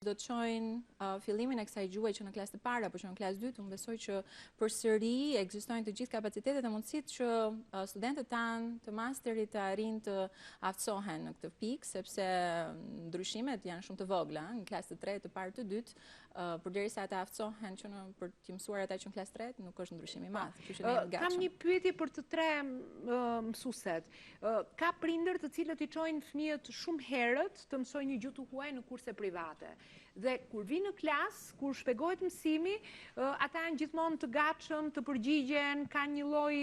do të shojnë fillimin e kësaj gjuhë që në klasë të para, por që në klasë 2, unë besoj që përsëri ekzistojnë të gjithë kapacitetet e mundësitë që studentët tanë të masterit të arrijnë të aftësohen në këtë pikë, sepse ndryshimet janë shumë të vogla në klasë të 3, të parë, të dytë, përderisa ata aftësohen që për të mësuar ata që në klasë 3 nuk është ndryshim i madh. Kam një pyetje për të tre mësueset. Ka prindër të cilët i çojnë fëmijët shumë herët të mësojnë një gjuhë të huaj në kurse private. Dhe kur vi në klasë, kur shpjegohet mësimi, ata janë gjithmonë të gatshëm, të përgjigjen, kanë një lloj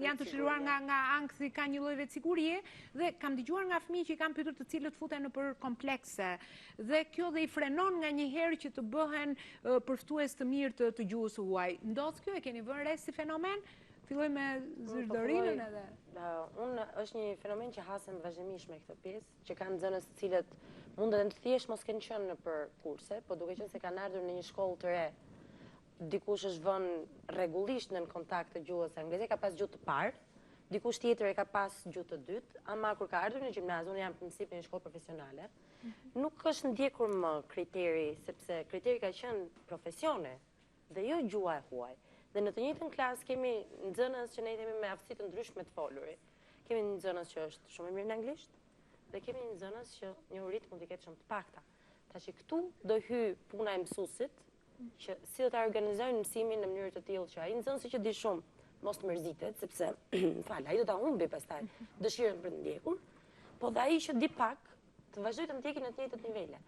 janë të çliruar nga ankthi, kanë një lloj vetësigurie dhe kam dëgjuar nga fëmijë që i kanë pyetur të cilët futen në për komplekse. Dhe kjo dhe i frenon nganjëherë që të bëhen përftues të mirë të gjuhës së huaj. Ndodh kjo, e keni vënë re si fenomen? Filloj me Zyrdorinën edhe. Unë është një fenomen që hasem vazhdimisht me këtë pjesë, që kanë nxënës të cilët mundet të thjesht mos kenë qenë në për kurse, po duke qenë se kanë ardhur në një shkollë të re, dikush është vënë rregullisht në kontakt të gjuhës angleze, ka pas gjuhë të parë, dikush tjetër e ka pas gjuhë të dytë, ama kur ka ardhur në gjimnaz, unë jam në princip në një shkollë profesionale, nuk është ndjekur më kriteri, sepse kriteri ka qenë profesione dhe jo gjuha e huaj. Dhe në të njëjtën klasë kemi nxënës që ne i themi me aftësi të ndryshme të folurit. Kemi një nxënës që është shumë i mirë në anglisht dhe kemi një nxënës që njohuritë mund të ketë shumë të pakta. Tash këtu do hy puna e mësuesit që si do ta organizojnë mësimin në mënyrë të tillë që ai nxënësi që di shumë mos të mërzitet, sepse ai do ta humbi pastaj dëshirën për të ndjekur, po dhe ai që di pak të vazhdojë të ndjekë në të njëjtat nivele.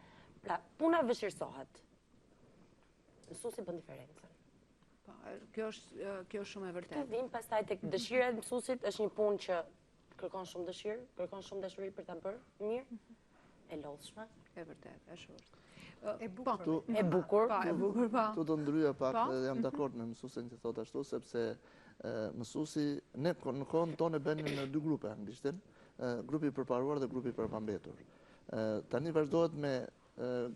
Pra, puna vështirësohet. Mësuesi bën diferencën. Kjo është shumë e vërtetë. Të vim pastaj tek dëshira e mësuesit, është një punë që kërkon shumë dëshirë, kërkon shumë dashuri për ta bërë mirë, e lodhshme. E vërtetë, është vërtet. E bukur. Tu do ndryja pak, jam dakord me mësuesin që thot ashtu, sepse mësuesi ne në kohën tonë bënin në dy grupe anglishtin, grupi i përparuar dhe grupi i përpambetur. Tani vazhdohet me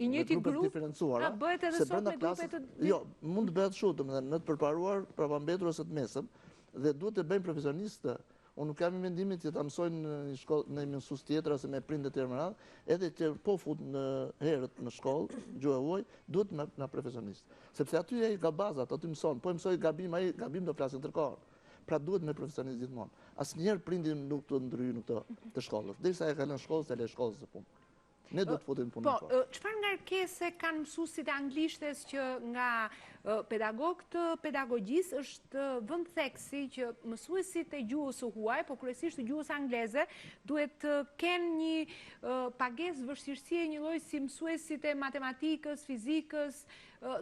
i njëjti grup diferencuara, bëhet edhe sot me grupe të jo, mund të bëhet kështu, domethënë në të përparuar, përpambetur ose të mesëm, dhe duhet të bëjnë profesionistë. Unë nuk kam mendimin që ta mësojnë në një shkollë, në një mësues tjetër ose me prindër të tjerë, edhe që po fut në herët në shkollë, gjuhë e huaj, duhet na profesionistë. Sepse aty ai ka bazat, aty mëson, po mësoj gabim, ai gabim do flasin ndërkohë. Pra duhet me profesionistë gjithmonë. Asnjëherë prindi nuk të ndryjë në këtë të shkollës. Derisa e ka lënë shkollën, se le shkollës së punë. Ne do të futim punën fort. Po, çfarë ngarkese kanë mësuesit e anglishtes që nga pedagogët të pedagogjisë është vënd theksi që mësuesit e gjuhës së huaj, po kryesisht të gjuhës angleze, duhet të kenë një pagesë vështirësie një lloj si mësuesit e matematikës, fizikës,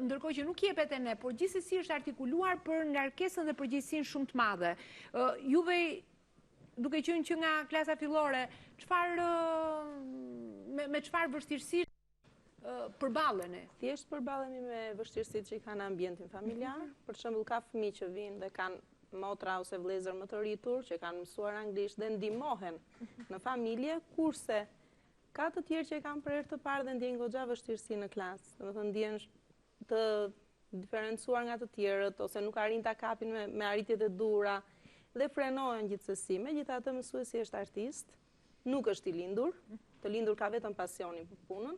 ndërkohë që nuk jepet e ne, por gjithsesi është artikuluar për ngarkesën dhe përgjegjësinë shumë të madhe. Juve duke qenë që nga klasa fillore, me çfarë vështirësi përballeni? Thjesht përballemi me vështirësitë që i kanë në ambientin familjar. Për shembull, ka fëmijë që vinë dhe kanë motra ose vëllezër më të rritur që kanë mësuar anglisht dhe ndihmohen në familje, kurse ka të tjerë që e kanë për herë të parë dhe ndjejnë goxha vështirësi në klasë. Domethënë ndjehen të diferencuar nga të tjerët ose nuk arrin ta kapin me arritjet e duhura dhe frenohen gjithsesi. Megjithatë, mësuesi është artist, nuk është i lindur. Të lindur ka vetëm pasionin për punën.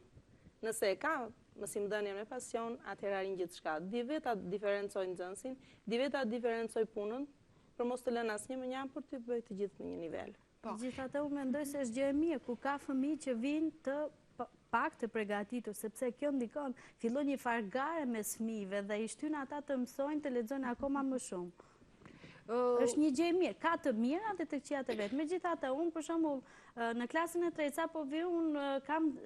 Nëse e ka mësimdhënien me pasion, atëherë arrin gjithçka. Di vetë ta diferencoj nxënësin, di vetë ta diferencoj punën, për mos të lënë asnjë më njëherë për të bëjë të gjithë në një nivel. Megjithatë, unë mendoj se është gjë e mirë ku ka fëmijë që vinë të pak të përgatitur, sepse kjo ndikon, fillon një fargare mes fëmijëve dhe i shtyn ata të mësojnë të lexojnë akoma më shumë. Është një gjë e mirë, ka të mira dhe të këqija të vet. Megjithatë, unë për shembull në klasën e 3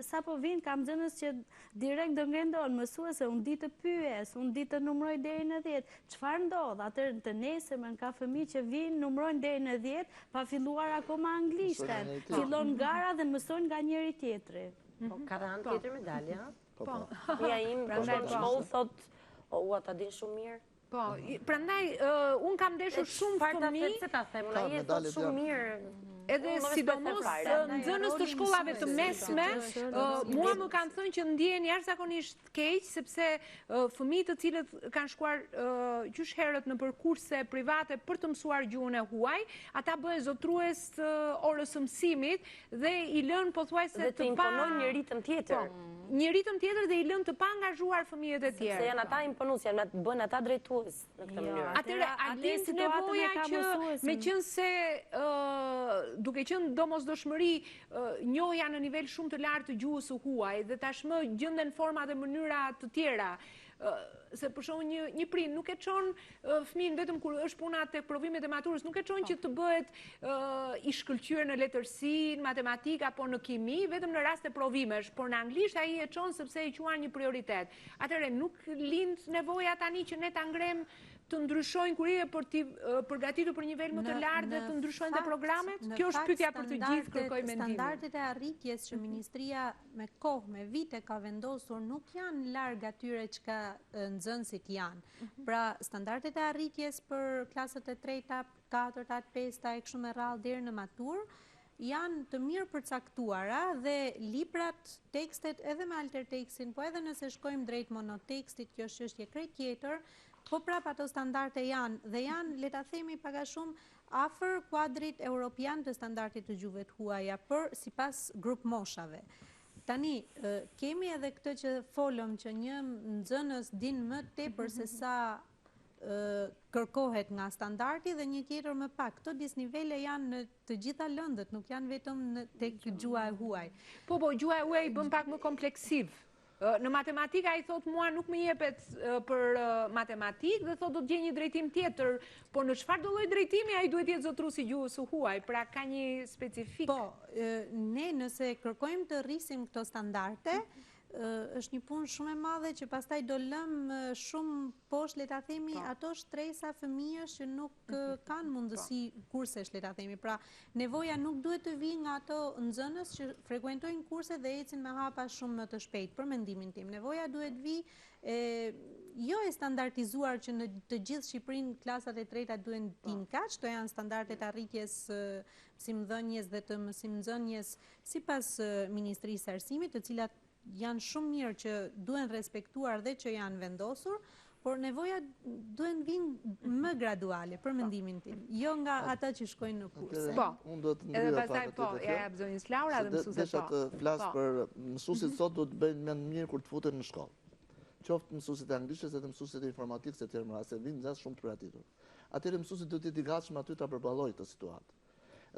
sapo vin kam nxënës që direkt do ngendon mësuese, unë di të pyes, unë di të numroj deri në 10. Çfarë ndodh? Atëherë të nesërmen ka fëmijë që vinë, numrojnë deri në 10, pa filluar akoma anglishten. Fillon gara dhe mësojnë nga njëri tjetri. Po, ka dhe anë tjetër medalje, ha? Po. Mia im, në shkollë thot, ua ta din shumë mirë. Po, prandaj, unë kam ndeshur shumë fëmijë. Se ta them, unë ai e thot shumë mirë. edhe sidomos nxënës të shkollave të mesme, mua më kanë thënë që ndjehen jashtëzakonisht keq sepse fëmijët të cilët kanë shkuar gjysh herët në kurse private për të mësuar gjuhën e huaj, ata bëhen zotrues të orës së mësimit dhe i lënë pothuajse të imponojnë një ritëm tjetër. Një ritëm tjetër dhe i lënë të pa angazhuar fëmijët e tjerë. Se janë ata imponues, bën ata drejtues në këtë mënyrë. Atëherë, a gjen nevoja që meqense duke qenë domosdoshmëri njohja në nivel shumë të lartë të gjuhës së huaj dhe tashmë gjenden forma dhe mënyra të tjera. Se për shembull një prind nuk e çon fëmin vetëm kur është puna tek provimet e maturës, nuk e çon që të bëhet i shkëlqyer në letërsi, në matematikë apo në kimi, vetëm në rast të provimesh, por në anglisht ai e çon sepse e quan një prioritet. Atëherë nuk lind nevoja tani që ne ta ngrem të ndryshojnë kurije për të përgatitur për nivel më të lartë dhe të ndryshojnë dhe programet? Kjo është pyetja për të gjithë, kërkoj mendimin. Standardet e arritjes që Ministria me kohë, me vite ka vendosur nuk janë larg atyre çka nxënësit janë. Pra, standardet e arritjes për klasët e 3-ta, 4-ta, 5-ta e kështu me radhë deri në maturë janë të mirë përcaktuara dhe librat, tekstet edhe me altertekstin, po edhe nëse shkojmë drejt monotekstit, kjo është çështje krejt tjetër, po prap ato standarde janë dhe janë, le ta themi pak a shumë, afër kuadrit europian të standardit të gjuhëve të huaja për sipas grup moshave. Tani, kemi edhe këtë që folëm që një nxënës din më tepër se sa kërkohet nga standardi dhe një tjetër më pak. Këto disnivele janë në të gjitha lëndët, nuk janë vetëm tek gjuha e huaj. Po, gjuha e huaj bën pak më kompleksiv. Në matematika i thot mua nuk më jepet për matematik dhe thot do të gjej një drejtim tjetër, por në çfarë do lloj drejtimi ai duhet jetë zotruesi i gjuhës së huaj, pra ka një specifik. Po, ne nëse kërkojmë të rrisim këto standarde, është një punë shumë e madhe që pastaj do lëm shumë poshtë, le ta themi, ato shtresa fëmijësh që nuk kanë mundësi kursesh, le ta themi. Pra, nevoja nuk duhet të vijë nga ato nxënës që frekuentojnë kurse dhe ecin me hapa shumë më të shpejt, për mendimin tim. Nevoja duhet vijë jo e standardizuar që në të gjithë Shqipërinë klasat e treta duhen din kaq, to janë standardet arritjes mësimdhënies dhe të mësimnxënies sipas Ministrisë së Arsimit, të cilat janë shumë mirë që duhen respektuar dhe që janë vendosur, por nevoja duhen vinë më graduale, për mendimin tim, jo nga ata që shkojnë në kurse. Po, edhe pastaj po, ja jap zonjës Laura dhe mësuesit po. Desha të flas për mësuesit sot do të bëjnë mend mirë kur të futen në shkollë. Qoftë mësuesit e anglishtës edhe mësuesit e informatikës e tjerë, se vinë nxënës shumë të përgatitur. Atëherë mësuesit do të jetë i gatshëm aty ta përballojë këtë situatë.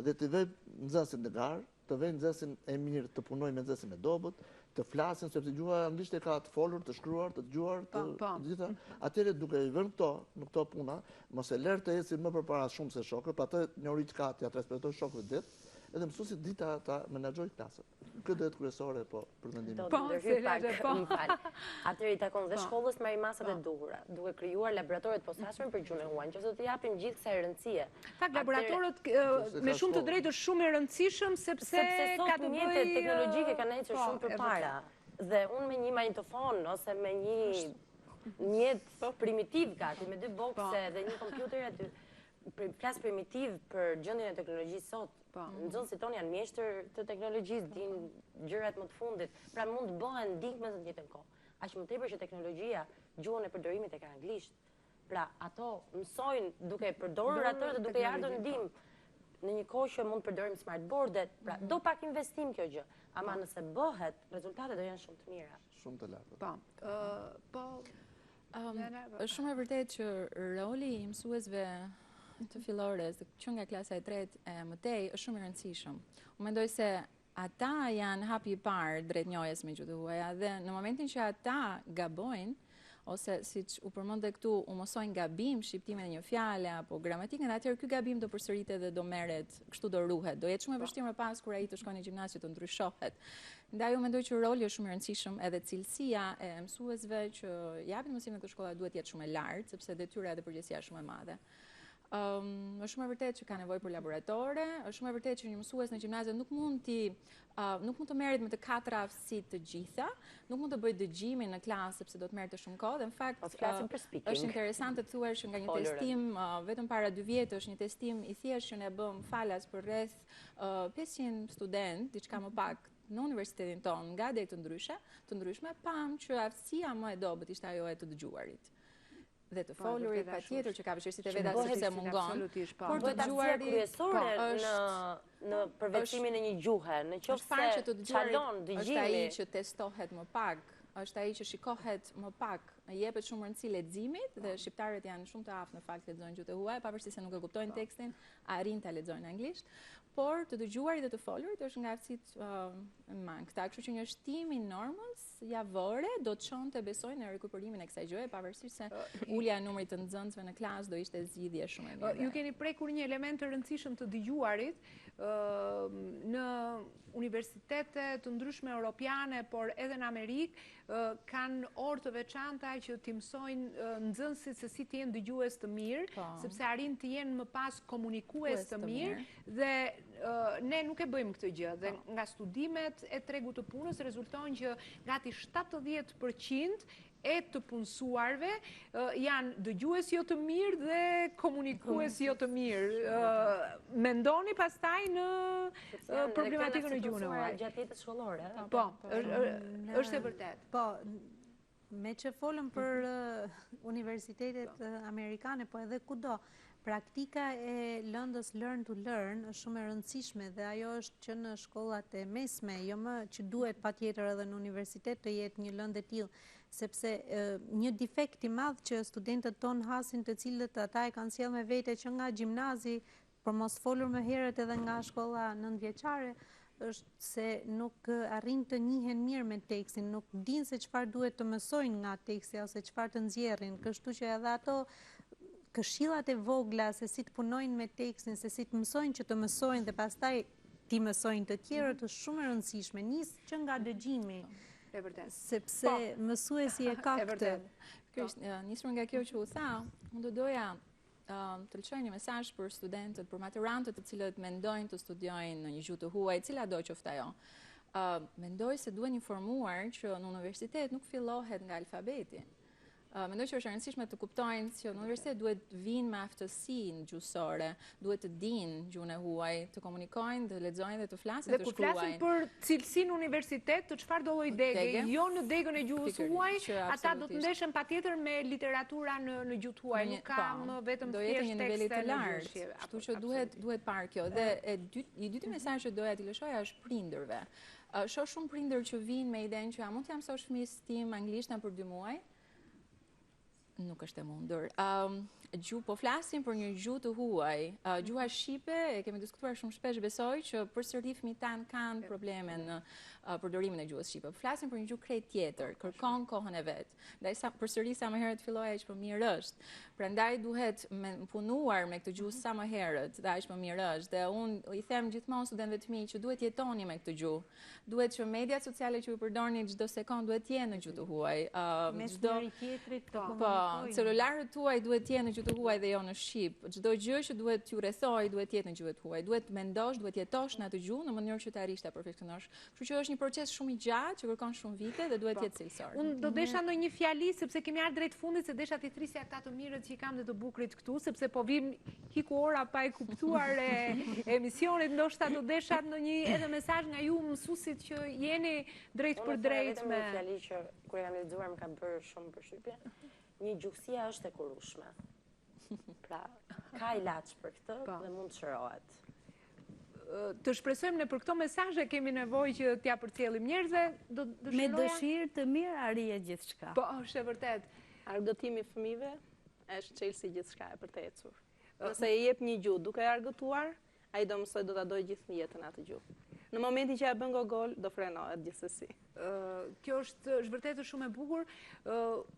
Dhe të vë nxënësin në garë, të vë nxënësin e mirë të punojë me nxënësin e dobët, të flasin, sepse gjuha anglisht e ka të folur, të shkruar, të dëgjuar, të gjitha. Atëherë duke i vënë këto, në këto puna, mos e lërë të ecin më përpara shumë se shokët, pa të njëri që ka t'ja transmetoj shokëve ditë, edhe mësuesit dita ta menaxhojnë klasën. Kjo do jetë kryesore, po, për mendimin. Atëherë i takon dhe shkollës marrë masat e duhura, duke krijuar laboratoret posaçme për gjuhën e huaj, nëse do të japim gjithë kësaj rëndësie. Tak, laboratorët me shumë të drejtë është shumë i rëndësishëm sepse ka të bëjë teknologjike kanë ecur shumë përpara. Dhe unë me një magnetofon ose me një mjet primitiv gati, me 2 bokse dhe një kompjuter aty, flas primitiv për gjendjen e teknologjisë sot. Nxënësit tonë janë mjeshtër të teknologjisë, dinë gjërat më të fundit, pra mund të bëhen ndihmë në të njëjtën kohë. Aq më tepër që teknologjia gjuhën e përdorimit e ka anglisht. Pra ato mësojnë duke përdorur atë dhe duke ardhur ndihmë në një kohë që mund të përdorim smartboardet. Pra do pak investim kjo gjë, ama nëse bëhet, rezultatet do janë shumë të mira. Shumë të larta. Po. Është shumë e vërtetë që roli i mësuesve të fillores, që nga klasa e 3 e mëtej, është shumë i rëndësishëm. Unë mendoj se ata janë hapi i parë drejt njohjes me gjuhën e huaja dhe në momentin që ata gabojnë, ose siç u përmendë këtu, u mësojnë gabim shqiptimin e një fjale apo gramatikën, atëherë ky gabim do përsëritet dhe do merret, kështu do ruhet. Do jetë shumë e vështirë më pas kur ai të shkojë në gjimnaz që të ndryshohet. Ndaj unë mendoj që roli është shumë i rëndësishëm edhe cilësia e mësuesve që japin mësimet në shkolla duhet të jetë shumë e lartë, sepse detyra dhe përgjegjësia është shumë e madhe. është shumë e vërtet që ka nevojë për laboratore, është shumë e vërtet që një mësues në gjimnaze nuk mund të merret me të 4 aftësitë të gjitha, nuk mund të bëjë dëgjimin në klasë sepse do të merrte shumë kohë, dhe në fakt është interesant të thuash që nga një testim vetëm para 2 vjetësh, një testim i thjeshtë që ne bëm falas për rreth 500 studentë, diçka më pak në universitetin tonë, nga degë të ndryshme, pam që aftësia më e dobët ishte ajo e të dëgjuarit dhe të folurit, patjetër që ka vështirësitë e veta sepse mungon. Por të dëgjuarit kryesore në përveçimin e një gjuhe, në qoftë se çalon dëgjimi, është ai që testohet më pak, është ai që shikohet më pak, jepet shumë rëndësi leximit dhe shqiptarët janë shumë të aftë në fakt lexojnë gjuhët e huaja, pavarësisht se nuk e kuptojnë tekstin, arrin ta lexojnë anglisht, por të dëgjuarit dhe të folurit është nga aftësitë mangëta, kështu që një shtim i normës javore do të çonte besoj në rikuperimin e kësaj gjëje, pavarësisht se ulja e numrit të nxënësve në klasë do ishte zgjidhje shumë e mirë. Ju keni prekur një element të rëndësishëm të dëgjuarit në universitete të ndryshme europiane, por edhe në Amerikë kanë orë të veçanta që t'i mësojnë nxënësit se si të jenë dëgjues të mirë, sepse arrin të jenë më pas komunikues të mirë, dhe ne nuk e bëjmë këtë gjë. Dhe nga studimet e tregut të punës rezultojnë që gati 70% e të punësuarve janë dëgjues jo të mirë dhe komunikues jo të mirë. Mendoni pastaj në problematikën e gjuhën e huaj. Gjatë jetës shkollore. Po, është e vërtet. Po, me që folëm për universitetet amerikane, po edhe kudo, praktika e lëndës learn to learn është shumë e rëndësishme dhe ajo është që në shkollat e mesme, jo më që duhet patjetër edhe në universitet të jetë një lëndë e tillë, sepse një defekt i madh që studentët tonë hasin, të cilët ata e kanë sjellë me vete që nga gjimnazi, për mos folur më herët edhe nga shkolla nëntëvjeçare, është se nuk arrin të njihen mirë me tekstin, nuk dinë se çfarë duhet të mësojnë nga teksti ose çfarë të nxjerrin, kështu që edhe ato këshillat e vogla se si të punojnë me tekstin, se si të mësojnë që të mësojnë dhe pastaj ti mësojnë të tjerët, është shumë e rëndësishme, nis që nga dëgjimi. E vërtet. Sepse mësuesi e ka këtë. Nisur nga kjo që u tha, unë do doja të lëshoj një mesazh për studentët, për maturantët të cilët mendojnë të studiojnë në një gjuhë të huaj, cila do qoftë ajo. Mendoj se duhen informuar që në universitet nuk fillohet nga alfabeti. Mendoj që është e rëndësishme të kuptojnë që në universitet duhet vinë me aftësinë gjuhësore, duhet të dinë gjuhën e huaj, të komunikojnë, të lexojnë dhe të flasin, të shkruajnë. Dhe kur flasin për cilësinë universitet, të çfarë do lloj dege, jo në degën e gjuhës huaj, ata do të ndeshen patjetër me literatura në gjuhë huaj, nuk kam vetëm thjesht tekste në gjuhë. Kështu që duhet parë kjo. Dhe i dyti mesazh që doja t'i lëshoja është prindërve. Shoh shumë prindër që vinë me idenë që a mund t'ja mësosh fëmijës tim anglisht për 2 muaj? Nuk është e mundur. Po flasim për një gjuhë të huaj. Gjuha shqipe, e kemi diskutuar shumë shpesh, besoj që përsëri fëmijët tanë kanë probleme në përdorimin e gjuhës shqipe. Flasim për një gjuhë krejt tjetër, kërkon kohën e vet. Ndaj përsëri sa më herët filloja aq më mirë është. Prandaj duhet punuar me këtë gjuhë sa më herët, dhe aq më mirë është. Dhe unë i them gjithmonë studentëve të mi që duhet jetoni me këtë gjuhë. Duhet që mediat sociale që ju përdorni çdo sekond duhet të jenë në gjuhë të huaj. Çdo tjetrit po, celularët tuaj duhet të jenë në gjuhë të huaj dhe jo në shqip. Çdo gjë që duhet t'ju rrethoj duhet të jetë në gjuhë të huaj. Duhet mendosh, duhet jetosh në atë gjuhë në mënyrë që të arrish ta përfeksionosh. Kështu që është një proces shumë i gjatë që kërkon shumë vite dhe duhet të jetë cilësor. Unë do desha ndonjë fjali sepse kemi ardhur drejt fundit, se desha t'i thrisja ata të mirët që i kam dhe të bukurit këtu, sepse po vim hiku ora pa e kuptuar emisionit, ndoshta do desha ndonjë edhe mesazh nga ju mësuesit që jeni drejt për drejt me fjali që kur e kam lexuar më ka bërë shumë përshtypje. Një gjuhësia është e kurueshme. Pra, ka ilaç për këtë dhe mund të shërohet. Të shpresojmë ne për këto mesazhe kemi nevojë që t'ja përcjellim njerëzve, me dëshirë të mirë arrihet gjithçka. Po, është e vërtet. Argëtimi i fëmijëve është çelësi gjithçka e për të ecur. Nëse i jep një gjuhë duke e argëtuar, ai do mësoj, do ta dojë gjithë jetën atë gjuhë. Në momentin që ja bën gogol, do frenohet gjithsesi. Kjo është vërtet shumë e bukur.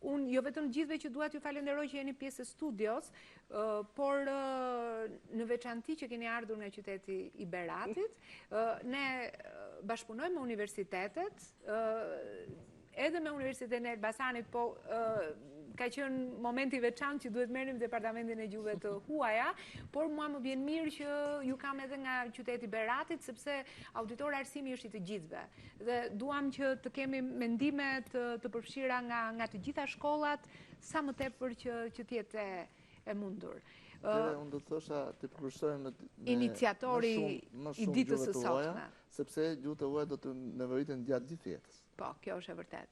Unë jo vetëm gjithëve që dua t'ju falenderoj që jeni pjesë e studios, por në veçanti që keni ardhur nga qyteti i Beratit, ne bashkëpunojmë me universitetet, edhe me Universitetin e Elbasanit, po ka qenë momenti veçantë që duhet merrim departamentin e gjuhëve të huaja, por mua më vjen mirë që ju kam edhe nga qyteti Beratit, sepse auditori arsimi është i të gjithëve. Dhe duam që të kemi mendime të përfshira nga të gjitha shkollat, sa më tepër që të jetë e mundur. Unë do të thosha të përkursojmë iniciatori i ditës së sotme, sepse gjuhët e huaja do të nevojiten gjatë gjithë jetës. Po, kjo është e vërtet.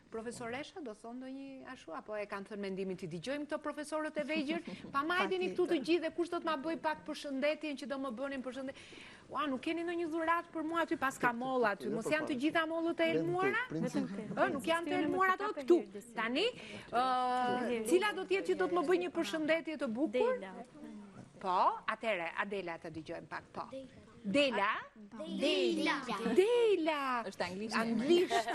Profesoresha do thonë ndonjë ashtu, apo e kanë thënë mendimin të dëgjojmë këto profesorët e vegjël, pa majdeni këtu të gjithë dhe kush do të ma bëj pak përshëndetjen që do më bënin përshëndetje. Ua, nuk keni ndonjë dhuratë për mua aty pas ka molla aty, mos janë të gjitha mollat e elmuara? Nuk janë të elmuara ato këtu. Tani, cila do të jetë që do të më bëj një përshëndetje të bukur? Po, atëre, Adela të dëgjojmë pak, po. Dela? Dela! Është anglisht. Anglisht.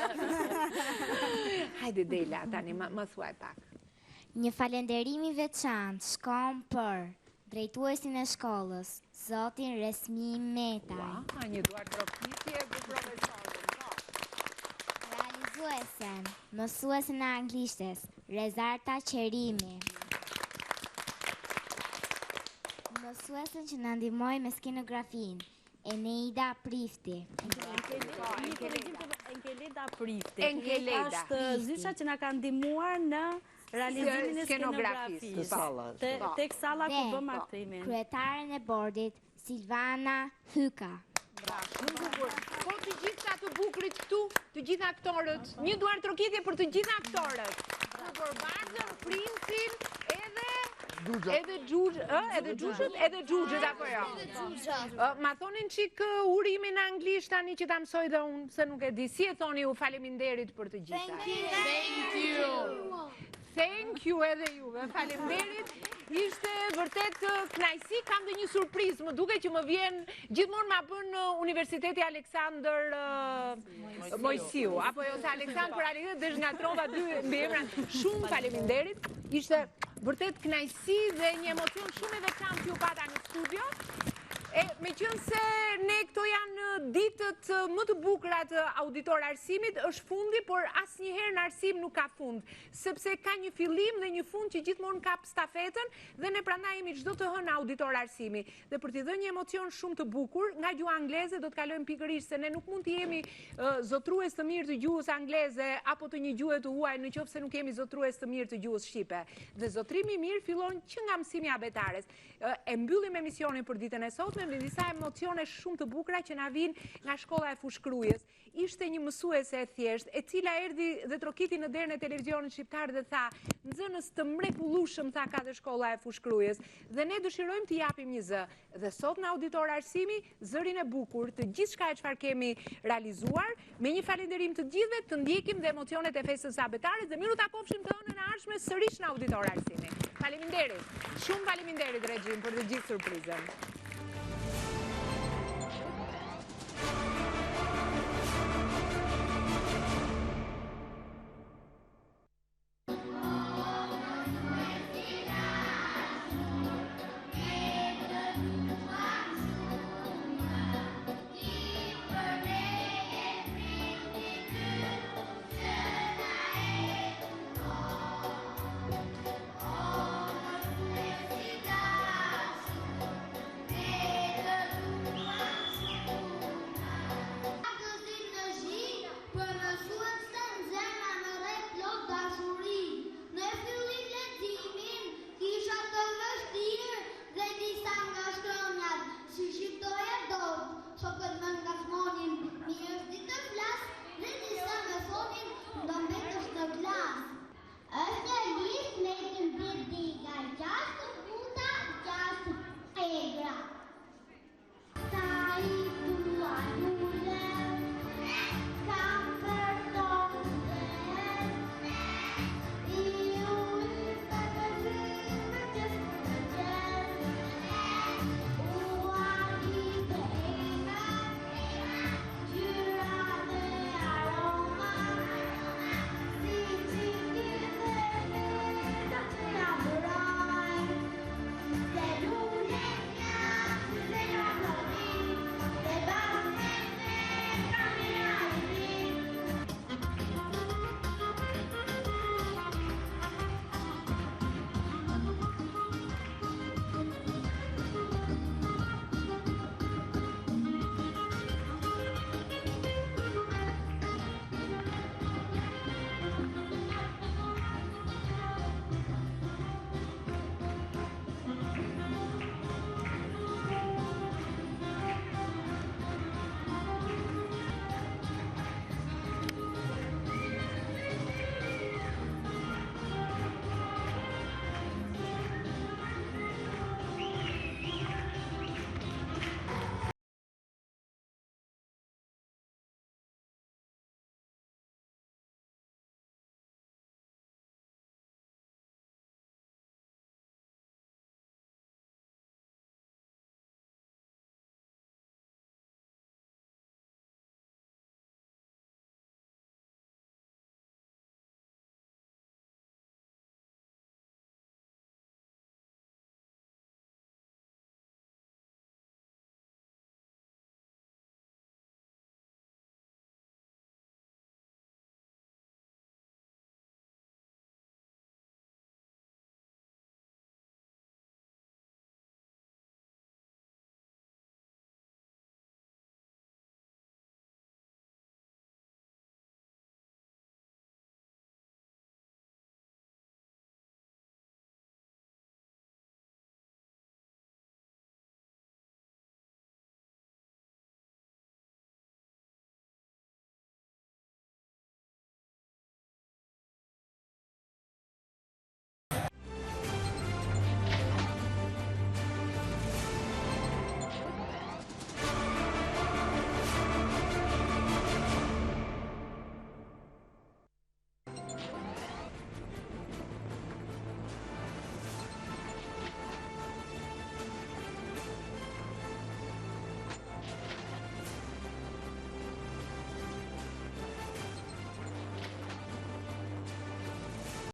Hajde Dela, tani, më thuaj pak. Një falenderim i veçantë shkon për drejtuesin e shkollës, zotin Resmi Metaj. Një duar trokitje për profesorin, po. Realizuesen, mësuesen e anglishtes, Rezarta Qerimi. Mësuesen që në ndihmoi me skenografin, Eneida Prifti. Enkeleda Prifti. Enkeleda. Është zysha që na ka ndihmuar në realizimin e skenografisë. Tek salla ku bëm aktimin. Kryetaren e bordit, Silvana Hyka. Po të gjitha të bukurit këtu, të gjitha aktorët, një duar trokitje për të gjitha aktorët. Për Bardhën, Princin, edhe Xhuxhët apo jo? Ma thonin çik urimin anglisht tani që ta mësoj dhe unë, se nuk e di. Si e thoni ju faleminderit për të gjitha? Thank you. Thank you edhe juve, faleminderit. Ishte vërtet kënaqësi, kam dhe një surprizë, më duket që më vjen gjithmonë ma bën Universiteti Aleksandër Mojsiu, apo jo se Aleksandër për Aleksandër dhe zhngatrova dy mbiemra. Shumë faleminderit. Ishte vërtet kënaqësi dhe një emocion shumë e veçantë që u pata në studio. Me qënë se ne këto janë ditët më të bukura të auditor arsimit, është fundi, por asnjëherë në arsim nuk ka fund, sepse ka një fillim dhe një fund që gjithmonë kap stafetën dhe ne prandaj jemi çdo të hënë auditor arsimi. Dhe për t'i dhënë një emocion shumë të bukur, nga gjuha angleze do të kalojmë pikërisht se ne nuk mund të jemi zotrues të mirë të gjuhës angleze apo të një gjuhe të huaj nëse nuk jemi zotrues të mirë të gjuhës shqipe. Dhe zotrimi i mirë fillon që nga mësimi abetares. E mbyllim emisionin për ditën e sotme me disa emocione shumë të bukura që na vijnë nga shkolla e Fushkrujës. Ishte një mësuese e thjesht, e cila erdhi dhe trokiti në derën e televizionit shqiptar dhe tha, nxënës të mrekullueshëm tha ka dhe shkolla e Fushkrujës. Dhe ne dëshirojmë t'i japim një zë. Dhe sot në auditor arsimi, zërin e bukur të gjithçka e çfarë kemi realizuar, me një falënderim të gjithëve, të ndjekim dhe emocionet e festës së abetarit dhe miru ta kopshim të hënën e ardhshme sërish në auditor arsimi. Faleminderit. Shumë faleminderit regjim për të gjithë surprizën.